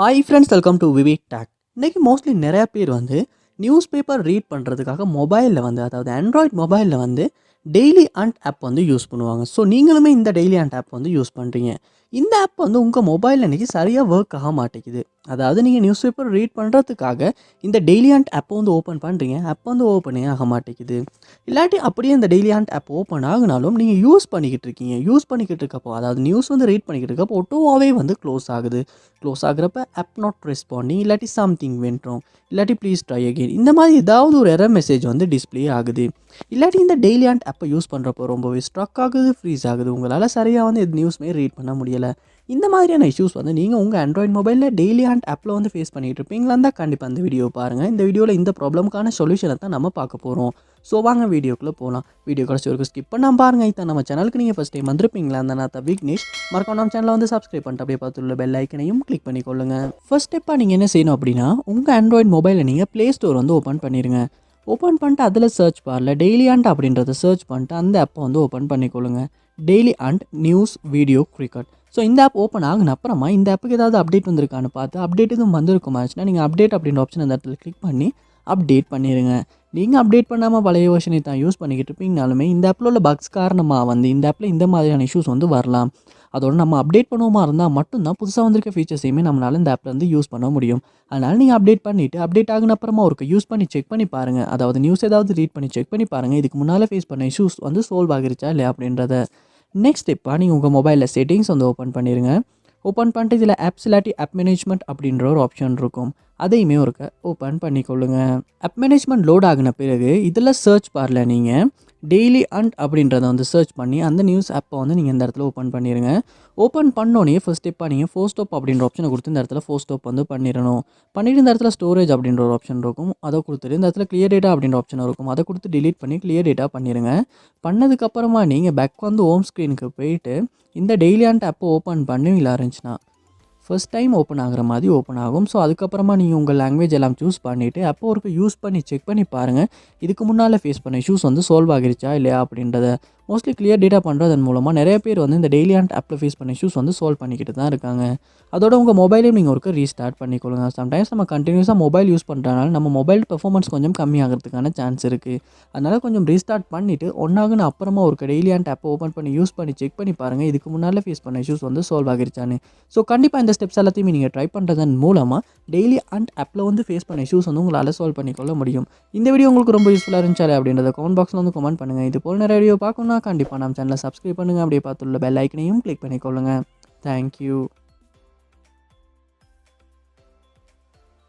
Hi friends, welcome to VividTech. இன்றைக்கி mostly நிறையா பேர் வந்து நியூஸ் பேப்பர் ரீட் பண்ணுறதுக்காக மொபைலில் வந்து, அதாவது ஆண்ட்ராய்ட் மொபைலில் வந்து டெய்லி ஹண்ட் ஆப் வந்து யூஸ் பண்ணுவாங்க. ஸோ நீங்களுமே இந்த டெய்லி ஹண்ட் ஆப் வந்து யூஸ் பண்ணுறீங்க. இந்த ஆப் வந்து உங்கள் மொபைலில் இன்றைக்கி சரியாக ஒர்க் ஆக மாட்டேங்குது. அதாவது நீங்கள் நியூஸ் பேப்பர் ரீட் பண்ணுறதுக்காக இந்த டெய்லி ஹண்ட் ஆப்பை வந்து ஓப்பன் பண்ணுறீங்க, ஆப் வந்து ஓப்பனே ஆக மாட்டேங்குது. இல்லாட்டி அப்படியே இந்த டெய்லி ஹண்ட் ஆப் ஓப்பன் ஆகினாலும் நீங்கள் யூஸ் பண்ணிக்கிட்டு இருக்கப்போ, அதாவது நியூஸ் வந்து ரீட் பண்ணிக்கிட்டு இருக்கப்போ ஆட்டோவாகவே வந்து க்ளோஸ் ஆகுது. க்ளோஸ் ஆகுறப்ப ஆப் நாட் ரெஸ்பாண்டிங், இல்லாட்டி சம்திங் வென்ட் ராங், இல்லாட்டி ப்ளீஸ் ட்ரை அகெயின், இந்த மாதிரி ஏதாவது ஒரு எரர் மெசேஜ் வந்து டிஸ்ப்ளே ஆகுது. இல்லாட்டி இந்த டெய்லி ஹண்ட் ஆப்பை யூஸ் பண்ணுறப்போ ரொம்பவே ஸ்ட்ரக் ஆகுது, ஃப்ரீஸ் ஆகுது. உங்களால் சரியாக வந்து எது நியூஸ்மே ரீட் பண்ண முடியலை. இந்த மாதிரியான இஷ்யூஸ் வந்து நீங்கள் உங்கள் ஆண்ட்ராய்ட் மொபைலில் டெய்லி ஹண்ட் ஆப்பில் வந்து ஃபேஸ் பண்ணிகிட்டு இருப்பீங்களான்னு தான் கண்டிப்பாக இந்த வீடியோ பாருங்கள். இந்த வீடியோவில் இந்த ப்ராப்ளம்க்கான சொல்யூஷனை தான் நம்ம பார்க்க போகிறோம். ஸோ வாங்க வீடியோக்குள்ளே போகலாம். வீடியோ கடைசி வரைக்கும் ஸ்கிப் பண்ணாமல் பாருங்கள். இதான் நம்ம சேனலுக்கு நீங்கள் ஃபஸ்ட் டைம் வந்திருப்பீங்களா, அந்த நான் விக்னேஷ். மறக்காம நம்ம சேனலை வந்து சப்ஸ்கிரைப் பண்ணிட்டு அப்படியே பார்த்துள்ள பெல் ஐக்கனையும் கிளிக் பண்ணிக்கொள்ளுங்க. ஃபர்ஸ்ட் ஸ்டெப்பாக நீங்கள் என்ன செய்யணும் அப்படின்னா, உங்கள் ஆண்ட்ராய்ட் மொபைலில் நீங்கள் ப்ளே ஸ்டோர் வந்து ஓப்பன் பண்ணிடுங்க. ஓப்பன் பண்ணிட்டு அதில் சர்ச் பாரில் டெய்லி ஹண்ட் அப்படின்றத சர்ச் பண்ணிட்டு அந்த ஆப்பை வந்து ஓப்பன் பண்ணிக்கொள்ளுங்க. Dailyhunt news video cricket. So இந்த ஆப் ஓப்பன் ஆகின அப்புறமா இந்த ஆப்புக்கு ஏதாவது அப்டேட் வந்திருக்கான்னு பார்த்து, அப்டேட் எதுவும் வந்திருக்குமாச்சுன்னா நீங்கள் அப்டேட் அப்படின்ற ஆப்ஷன் அந்த இடத்துல கிளிக் பண்ணி அப்டேட் பண்ணிடுங்க. நீங்கள் அப்டேட் பண்ணாமல் பழைய வெர்ஷனை தான் யூஸ் பண்ணிக்கிட்டு இருப்பீங்கனாலுமே இந்த ஆப்பில் உள்ள பக்ஸ் காரணமாக வந்து இந்த ஆப்பில் இந்த மாதிரியான இஷ்யூஸ் வந்து வரலாம். அதோட நம்ம அப்டேட் பண்ணுவோமா இருந்தால் மட்டும்தான் புதுசாக வந்திருக்க ஃபீச்சர்ஸையுமே நம்மளால் இந்த ஆப்பில் வந்து யூஸ் பண்ண முடியும். அதனால் நீங்கள் அப்டேட் பண்ணிவிட்டு அப்டேட் ஆகின அப்புறமா ஒரு யூஸ் பண்ணி செக் பண்ணி பாருங்கள். அதாவது நியூஸ் ஏதாவது ரீட் பண்ணி செக் பண்ணி பாருங்கள், இதுக்கு முன்னால் ஃபேஸ் பண்ண இஷ்யூஸ் வந்து சால்வ் ஆகிருச்சா இல்லையா அப்படின்றத. நெக்ஸ்ட் ஸ்டெப்பாக நீங்கள் உங்கள் மொபைலில் செட்டிங்ஸ் வந்து ஓப்பன் பண்ணிடுங்க. ஓப்பன் பண்ணிட்டு இதில் ஆப்ஸ் இல்லாட்டி ஆப் மேனேஜ்மெண்ட் அப்படின்ற ஒரு ஆப்ஷன் இருக்கும், அதையுமே ஓப்பன் பண்ணிக்கொள்ளுங்க. ஆப் மேனேஜ்மெண்ட் லோட் ஆகின பிறகு இதில் சர்ச் பாரில் நீங்கள் டெய்லி ஹண்ட் அப்படின்றத வந்து சர்ச் பண்ணி அந்த நியூஸ் ஆப்பை வந்து நீங்கள் இந்த இடத்துல ஓப்பன் பண்ணிடுங்க. ஓப்பன் பண்ணோன்னே ஃபர்ஸ்ட் ஸ்டெப்பாக நீங்கள் ஃபோர் ஸ்டாப் அப்படின்ற ஆப்ஷனை கொடுத்து இந்த இடத்துல ஃபோர் ஸ்டாப் வந்து பண்ணிடணும். பண்ணிவிட்டு இந்த இடத்துல ஸ்டோரேஜ் அப்படின்ற ஒரு ஆப்ஷன் இருக்கும், அதை கொடுத்துட்டு இந்த இடத்துல கிளியர் டேட்டா அப்படின்ற ஆப்ஷன் இருக்கும், அதை கொடுத்து டிலீட் பண்ணி கிளியர் டேட்டா பண்ணிடுங்க. பண்ணதுக்கப்புறமா நீங்கள் பேக் வந்து ஹோம் ஸ்க்ரீனுக்கு போயிட்டு இந்த டெய்லி ஹண்ட் ஆப்பை ஓப்பன் பண்ணுவீங்களா இருந்துச்சுன்னா ஃபர்ஸ்ட் டைம் ஓப்பன் ஆகிற மாதிரி ஓப்பன் ஆகும். ஸோ அதுக்கப்புறமா நீங்கள் உங்கள் லாங்குவேஜ் எல்லாம் சூஸ் பண்ணிவிட்டு அப்போ யூஸ் பண்ணி செக் பண்ணி பாருங்கள், இதுக்கு முன்னால் ஃபேஸ் பண்ண இஷ்யூஸ் வந்து சால்வ் ஆகிருச்சா இல்லையா அப்படின்றத. மோஸ்ட்லி கிளியர் டேட்டா பண்ணுறதன் மூலமாக நிறைய பேர் வந்து இந்த டெய்லி ஹண்ட் ஆப்பில் ஃபேஸ் பண்ண இஷ்யூஸ் வந்து சால்வ் பண்ணிக்கிட்டு தான் இருக்காங்க. அதோட உங்கள் மொபைலையும் நீங்கள் ரீஸ்டார்ட் பண்ணிக்கொள்ளுங்க. சம்டைம்ஸ் நம்ம கண்டினியூஸாக மொபைல் யூஸ் பண்ணுறதுனால நம்ம மொபைல் பெர்ஃபார்மன்ஸ் கொஞ்சம் கம்மியாகிறதுக்கான சான்ஸ் இருக்குது. அதனால் கொஞ்சம் ரீஸ்டார்ட் பண்ணிவிட்டு ஒன்றாகுன அப்புறமா டெய்லி ஹண்ட் ஆப்பை ஓப்பன் பண்ணி யூஸ் பண்ணி செக் பண்ணி பாருங்கள், இதுக்கு முன்னால் ஃபேஸ் பண்ண இஷ்யூஸ் வந்து சால்வ் ஆகிருச்சான்னு. ஸோ கண்டிப்பாக இந்த ஸ்டெப்ஸ் எல்லாத்தையுமே நீங்கள் ட்ரை பண்ணுறதன் மூலமாக டெய்லி ஹண்ட் ஆப்பில் வந்து ஃபேஸ் பண்ண இஷ்யூஸ் வந்து உங்களால் சால்வ் பண்ணிக்கொள்ள முடியும். இந்த வீடியோ உங்களுக்கு ரொம்ப யூஸ்ஃபுல்லாக இருந்துச்சு அப்படின்றத கமெண்ட் பாக்ஸில் வந்து கமெண்ட் பண்ணுங்கள். இது போல் நிறைய வீடியோ பார்க்கணுன்னா கண்டிப்பாக நம்ம சேனலை சப்ஸ்கிரைப் பண்ணுங்கள். அப்படியே பார்த்துள்ள பெல் ஐக்கனையும் கிளிக் பண்ணிக்கொள்ளுங்கள். தேங்க்யூ.